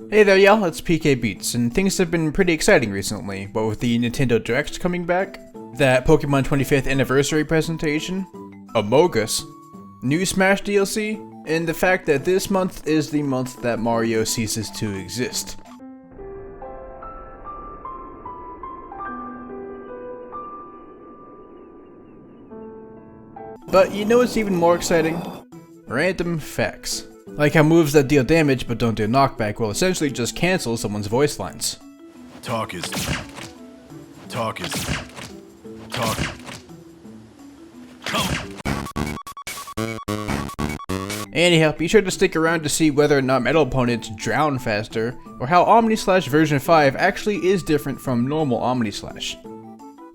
Hey there y'all, it's PK Beats, and things have been pretty exciting recently, but with the Nintendo Direct coming back, that Pokemon 25th anniversary presentation, Among Us, new Smash DLC, and the fact that this month is the month that Mario ceases to exist. But you know what's even more exciting? Random facts. Like how moves that deal damage but don't do knockback will essentially just cancel someone's voice lines. Talk. Anyhow, be sure to stick around to see whether or not metal opponents drown faster, or how Omnislash version 5 actually is different from normal Omnislash.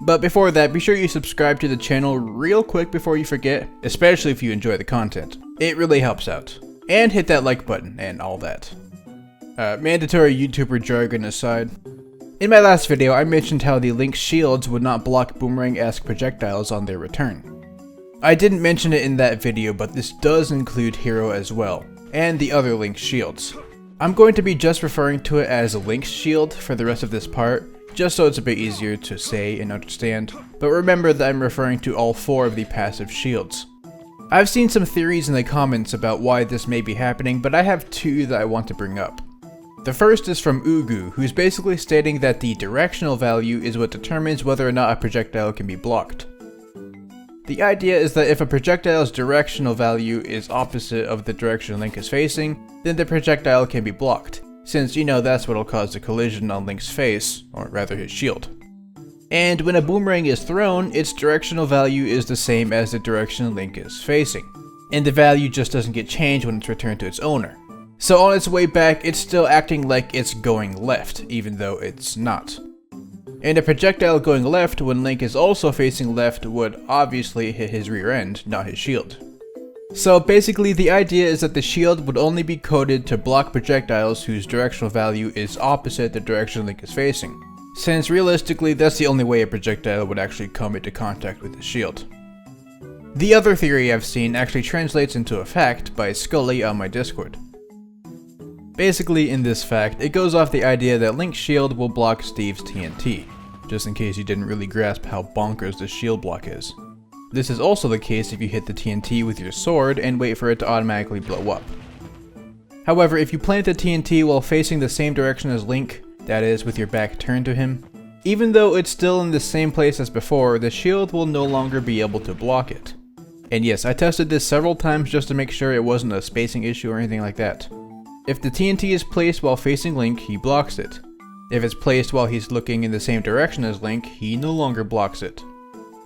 But before that, be sure you subscribe to the channel real quick before you forget, especially if you enjoy the content. It really helps out. And hit that like button, and all that. Mandatory YouTuber jargon aside. In my last video, I mentioned how the Link's shields would not block boomerang-esque projectiles on their return. I didn't mention it in that video, but this does include Hero as well, and the other Link's shields. I'm going to be just referring to it as a Link's shield for the rest of this part, just so it's a bit easier to say and understand, but remember that I'm referring to all 4 of the passive shields. I've seen some theories in the comments about why this may be happening, but I have 2 that I want to bring up. The first is from Ugu, who's basically stating that the directional value is what determines whether or not a projectile can be blocked. The idea is that if a projectile's directional value is opposite of the direction Link is facing, then the projectile can be blocked, since you know that's what'll cause the collision on Link's face, or rather his shield. And when a boomerang is thrown, its directional value is the same as the direction Link is facing, and the value just doesn't get changed when it's returned to its owner. So on its way back, it's still acting like it's going left, even though it's not. And a projectile going left when Link is also facing left would obviously hit his rear end, not his shield. So basically the idea is that the shield would only be coded to block projectiles whose directional value is opposite the direction Link is facing, since realistically that's the only way a projectile would actually come into contact with the shield. The other theory I've seen actually translates into a fact by Skully on my Discord. Basically in this fact, it goes off the idea that Link's shield will block Steve's TNT, just in case you didn't really grasp how bonkers the shield block is. This is also the case if you hit the TNT with your sword and wait for it to automatically blow up. However, if you plant the TNT while facing the same direction as Link, that is, with your back turned to him, even though it's still in the same place as before, the shield will no longer be able to block it. And yes, I tested this several times just to make sure it wasn't a spacing issue or anything like that. If the TNT is placed while facing Link, he blocks it. If it's placed while he's looking in the same direction as Link, he no longer blocks it.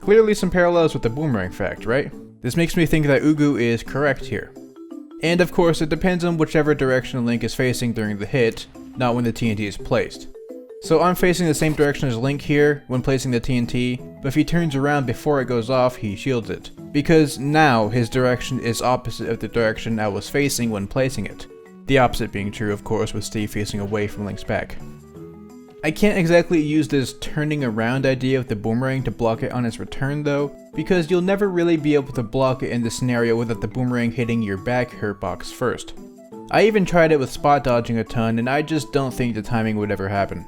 Clearly some parallels with the boomerang fact, right? This makes me think that Ugu is correct here. And of course, it depends on whichever direction Link is facing during the hit, not when the TNT is placed. So I'm facing the same direction as Link here when placing the TNT, but if he turns around before it goes off, he shields it. Because now his direction is opposite of the direction I was facing when placing it. The opposite being true, of course, with Steve facing away from Link's back. I can't exactly use this turning around idea of the boomerang to block it on its return though, because you'll never really be able to block it in the scenario without the boomerang hitting your back hurt box first. I even tried it with spot dodging a ton, and I just don't think the timing would ever happen.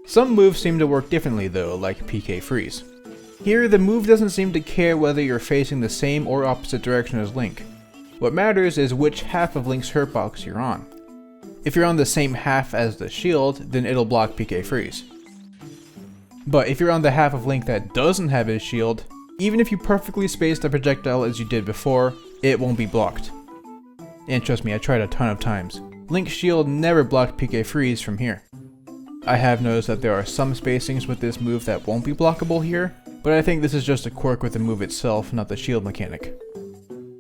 Some moves seem to work differently though, like PK Freeze. Here, the move doesn't seem to care whether you're facing the same or opposite direction as Link. What matters is which half of Link's hurt box you're on. If you're on the same half as the shield, then it'll block PK Freeze. But if you're on the half of Link that doesn't have his shield, even if you perfectly space the projectile as you did before, it won't be blocked. And trust me, I tried a ton of times. Link's shield never blocked PK Freeze from here. I have noticed that there are some spacings with this move that won't be blockable here, but I think this is just a quirk with the move itself, not the shield mechanic.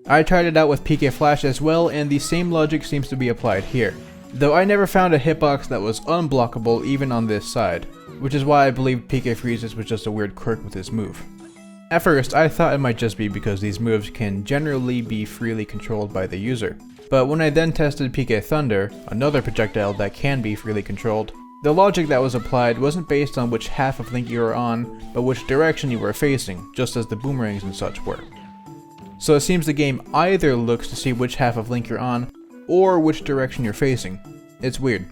I tried it out with PK Flash as well, and the same logic seems to be applied here. Though I never found a hitbox that was unblockable even on this side, which is why I believe PK Freezes was just a weird quirk with this move. At first, I thought it might just be because these moves can generally be freely controlled by the user, but when I then tested PK Thunder, another projectile that can be freely controlled, the logic that was applied wasn't based on which half of Link you were on, but which direction you were facing, just as the boomerangs and such were. So it seems the game either looks to see which half of Link you're on, or which direction you're facing. It's weird.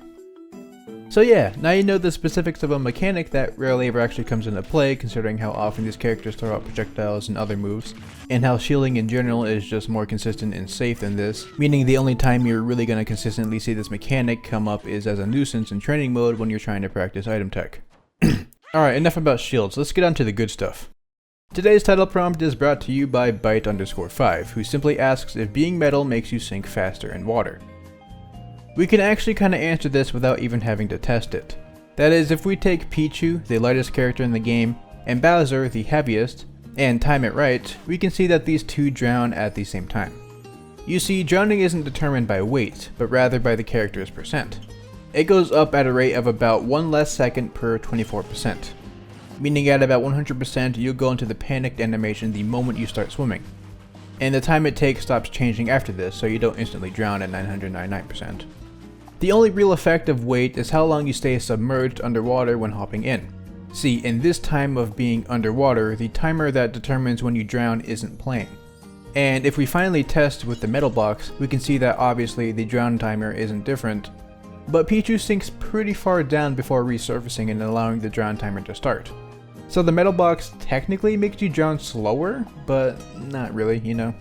So yeah, now you know the specifics of a mechanic that rarely ever actually comes into play, considering how often these characters throw out projectiles and other moves, and how shielding in general is just more consistent and safe than this, meaning the only time you're really going to consistently see this mechanic come up is as a nuisance in training mode when you're trying to practice item tech. Alright, enough about shields, let's get on to the good stuff. Today's title prompt is brought to you by Byte_5, who simply asks if being metal makes you sink faster in water. We can actually kinda answer this without even having to test it. That is, if we take Pichu, the lightest character in the game, and Bowser, the heaviest, and time it right, we can see that these two drown at the same time. You see, drowning isn't determined by weight, but rather by the character's percent. It goes up at a rate of about 1 less second per 24%. Meaning at about 100% you'll go into the panicked animation the moment you start swimming. And the time it takes stops changing after this, so you don't instantly drown at 999%. The only real effect of weight is how long you stay submerged underwater when hopping in. See, in this time of being underwater, the timer that determines when you drown isn't playing. And if we finally test with the metal box, we can see that obviously the drown timer isn't different, but Pichu sinks pretty far down before resurfacing and allowing the drown timer to start. So the metal box technically makes you drown slower, but not really, you know.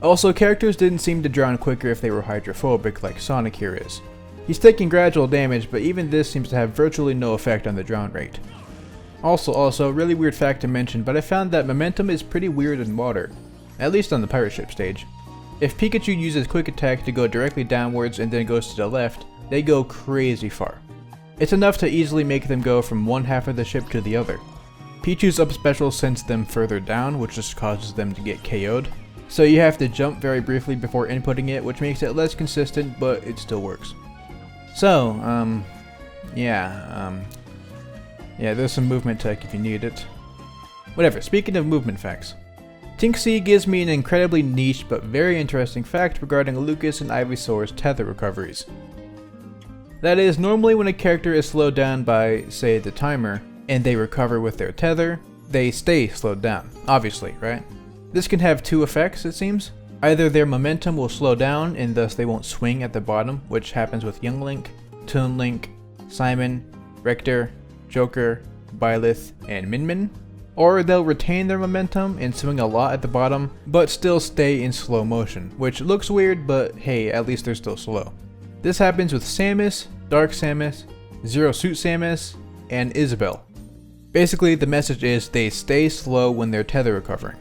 Also, characters didn't seem to drown quicker if they were hydrophobic like Sonic here is. He's taking gradual damage, but even this seems to have virtually no effect on the drown rate. Also, really weird fact to mention, but I found that momentum is pretty weird in water, at least on the pirate ship stage. If Pikachu uses quick attack to go directly downwards and then goes to the left, they go crazy far. It's enough to easily make them go from one half of the ship to the other. Pichu's up special sends them further down, which just causes them to get KO'd. So you have to jump very briefly before inputting it, which makes it less consistent, but it still works. So, yeah, there's some movement tech if you need it. Whatever, speaking of movement facts. Tinksy gives me an incredibly niche but very interesting fact regarding Lucas and Ivysaur's tether recoveries. That is, normally when a character is slowed down by, say, the timer, and they recover with their tether, they stay slowed down, obviously, right? This can have two effects, it seems. Either their momentum will slow down and thus they won't swing at the bottom, which happens with Young Link, Toon Link, Simon, Rector, Joker, Byleth, and Min Min. Or they'll retain their momentum and swing a lot at the bottom, but still stay in slow motion, which looks weird, but hey, at least they're still slow. This happens with Samus, Dark Samus, Zero Suit Samus, and Isabelle. Basically, the message is they stay slow when they're tether recovering.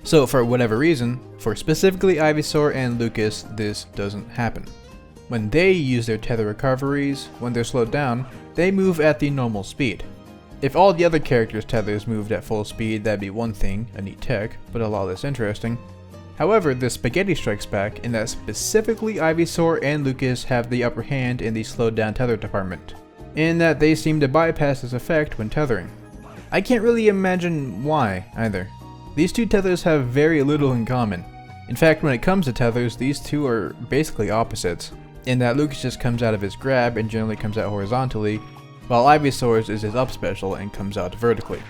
So for whatever reason, for specifically Ivysaur and Lucas, this doesn't happen. When they use their tether recoveries, when they're slowed down, they move at the normal speed. If all the other characters' tethers moved at full speed, that'd be one thing, a neat tech, but a lot less interesting. However, the spaghetti strikes back in that specifically Ivysaur and Lucas have the upper hand in the slowed down tether department, in that they seem to bypass this effect when tethering. I can't really imagine why, either. These two tethers have very little in common. In fact, when it comes to tethers, these two are basically opposites, in that Lucas just comes out of his grab and generally comes out horizontally, while Ivysaur's is his up special and comes out vertically.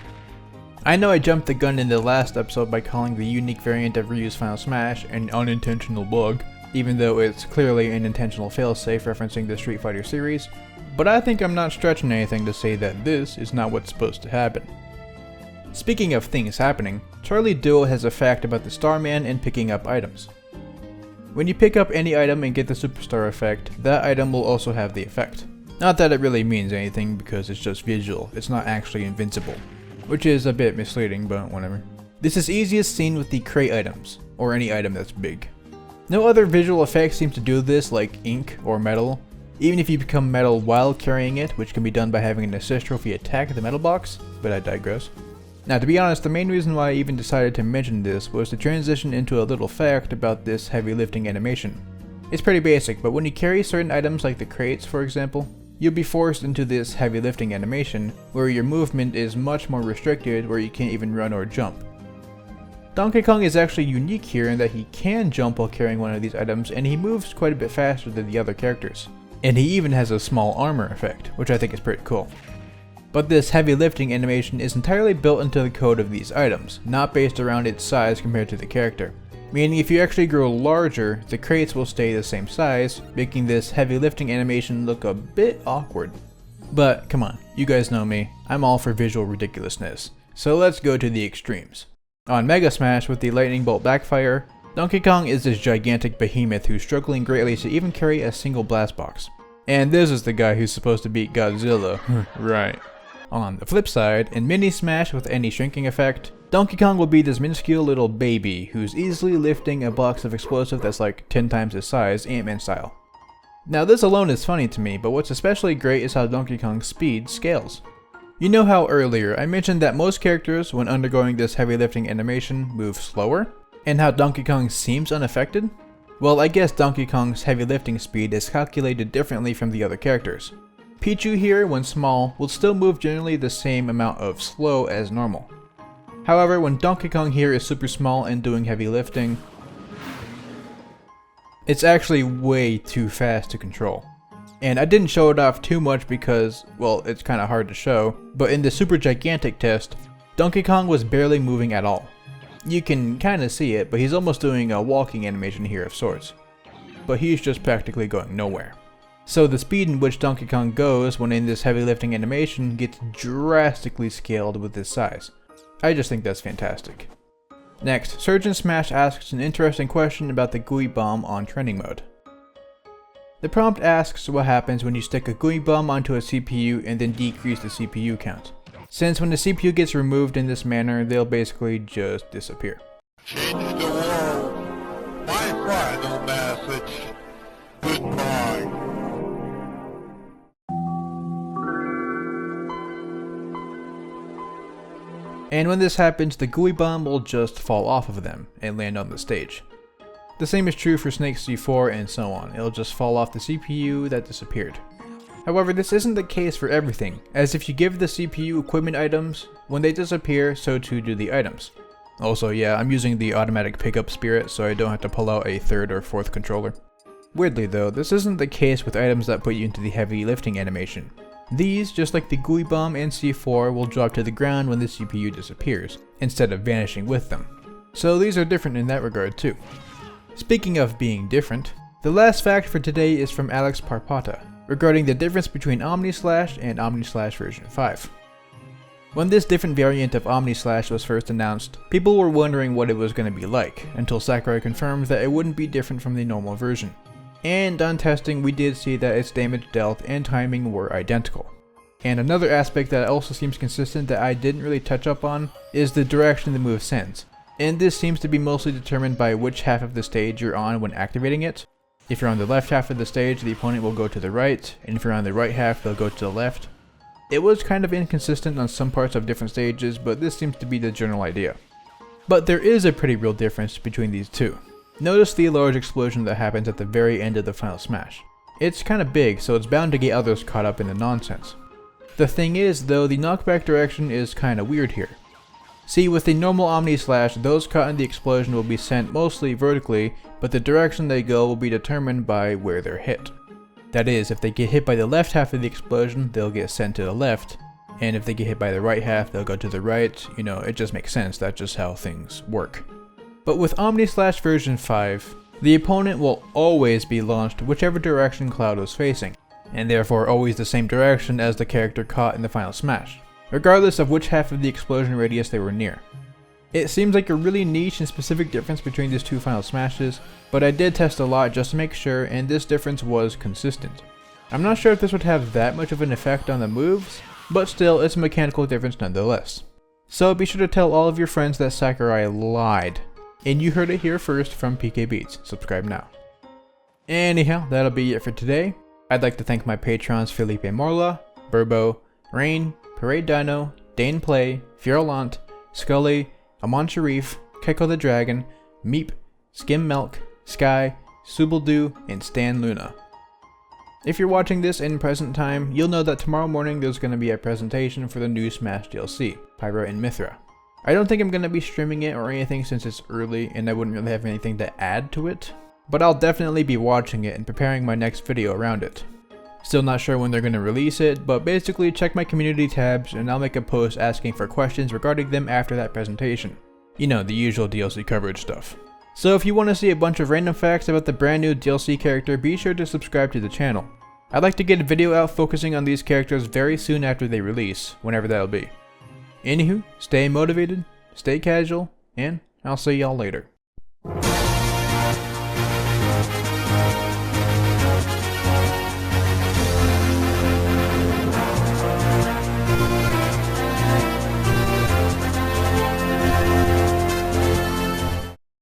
I know I jumped the gun in the last episode by calling the unique variant of Ryu's Final Smash an unintentional bug, even though it's clearly an intentional failsafe referencing the Street Fighter series, but I think I'm not stretching anything to say that this is not what's supposed to happen. Speaking of things happening, Charlie Duo has a fact about the Starman and picking up items. When you pick up any item and get the superstar effect, that item will also have the effect. Not that it really means anything because it's just visual, it's not actually invincible. Which is a bit misleading, but whatever. This is easiest seen with the crate items, or any item that's big. No other visual effects seem to do this like ink or metal, even if you become metal while carrying it, which can be done by having an assist trophy attack the metal box, but I digress. Now to be honest, the main reason why I even decided to mention this was to transition into a little fact about this heavy lifting animation. It's pretty basic, but when you carry certain items like the crates for example, you'll be forced into this heavy lifting animation where your movement is much more restricted, where you can't even run or jump. Donkey Kong is actually unique here in that he can jump while carrying one of these items and he moves quite a bit faster than the other characters. And he even has a small armor effect, which I think is pretty cool. But this heavy lifting animation is entirely built into the code of these items, not based around its size compared to the character. Meaning if you actually grow larger, the crates will stay the same size, making this heavy lifting animation look a bit awkward. But come on, you guys know me, I'm all for visual ridiculousness. So let's go to the extremes. On Mega Smash with the Lightning Bolt Backfire, Donkey Kong is this gigantic behemoth who's struggling greatly to even carry a single blast box. And this is the guy who's supposed to beat Godzilla. Right. On the flip side, in Mini Smash with any shrinking effect, Donkey Kong will be this minuscule little baby who's easily lifting a box of explosive that's like 10 times his size, Ant-Man style. Now this alone is funny to me, but what's especially great is how Donkey Kong's speed scales. You know how earlier I mentioned that most characters, when undergoing this heavy lifting animation, move slower? And how Donkey Kong seems unaffected? Well, I guess Donkey Kong's heavy lifting speed is calculated differently from the other characters. Pichu here, when small, will still move generally the same amount of slow as normal. However, when Donkey Kong here is super small and doing heavy lifting, it's actually way too fast to control. And I didn't show it off too much because, well, it's kinda hard to show, but in the super gigantic test, Donkey Kong was barely moving at all. You can kinda see it, but he's almost doing a walking animation here of sorts. But he's just practically going nowhere. So the speed in which Donkey Kong goes when in this heavy lifting animation gets drastically scaled with his size. I just think that's fantastic. Next, Surgeon Smash asks an interesting question about the gooey bomb on training mode. The prompt asks what happens when you stick a gooey bomb onto a CPU and then decrease the CPU count. Since when the CPU gets removed in this manner, they'll basically just disappear. Change the world. My final message. Goodbye. And when this happens, the gooey bomb will just fall off of them and land on the stage. The same is true for Snake C4 and so on, it'll just fall off the CPU that disappeared. However, this isn't the case for everything, as if you give the CPU equipment items, when they disappear, so too do the items. Also, yeah, I'm using the automatic pickup spirit, so I don't have to pull out a third or fourth controller. Weirdly though, this isn't the case with items that put you into the heavy lifting animation. These, just like the gooey bomb and C4, will drop to the ground when the CPU disappears, instead of vanishing with them. So these are different in that regard too. Speaking of being different, the last fact for today is from Alex Parpata, regarding the difference between Omnislash and Omnislash version 5. When this different variant of Omnislash was first announced, people were wondering what it was going to be like, until Sakurai confirmed that it wouldn't be different from the normal version. And on testing, we did see that its damage dealt and timing were identical. And another aspect that also seems consistent that I didn't really touch up on is the direction the move sends. And this seems to be mostly determined by which half of the stage you're on when activating it. If you're on the left half of the stage, the opponent will go to the right, and if you're on the right half, they'll go to the left. It was kind of inconsistent on some parts of different stages, but this seems to be the general idea. But there is a pretty real difference between these two. Notice the large explosion that happens at the very end of the final smash. It's kinda big, so it's bound to get others caught up in the nonsense. The thing is though, the knockback direction is kinda weird here. See, with the normal Omnislash, those caught in the explosion will be sent mostly vertically, but the direction they go will be determined by where they're hit. That is, if they get hit by the left half of the explosion, they'll get sent to the left, and if they get hit by the right half, they'll go to the right. You know, it just makes sense, that's just how things work. But with Omnislash version 5, the opponent will always be launched whichever direction Cloud was facing, and therefore always the same direction as the character caught in the final smash, regardless of which half of the explosion radius they were near. It seems like a really niche and specific difference between these two final smashes, but I did test a lot just to make sure, and this difference was consistent. I'm not sure if this would have that much of an effect on the moves, but still, it's a mechanical difference nonetheless. So be sure to tell all of your friends that Sakurai lied. And you heard it here first from PK Beats. Subscribe now. Anyhow, that'll be it for today. I'd like to thank my patrons Felipe and Morla, Burbo, Raighne, Parade Dino, Dane Play, Feurolant, Skully, Aman Shareef, Keckothedragon, Meep, Skim Milk, Skye, soobledoo, and Stan LOONA. If you're watching this in present time, you'll know that tomorrow morning there's going to be a presentation for the new Smash DLC, Pyra and Mythra. I don't think I'm going to be streaming it or anything since it's early and I wouldn't really have anything to add to it, but I'll definitely be watching it and preparing my next video around it. Still not sure when they're going to release it, but basically check my community tabs and I'll make a post asking for questions regarding them after that presentation. You know, the usual DLC coverage stuff. So if you want to see a bunch of random facts about the brand new DLC character, be sure to subscribe to the channel. I'd like to get a video out focusing on these characters very soon after they release, whenever that'll be. Anywho, stay motivated, stay casual, and I'll see y'all later.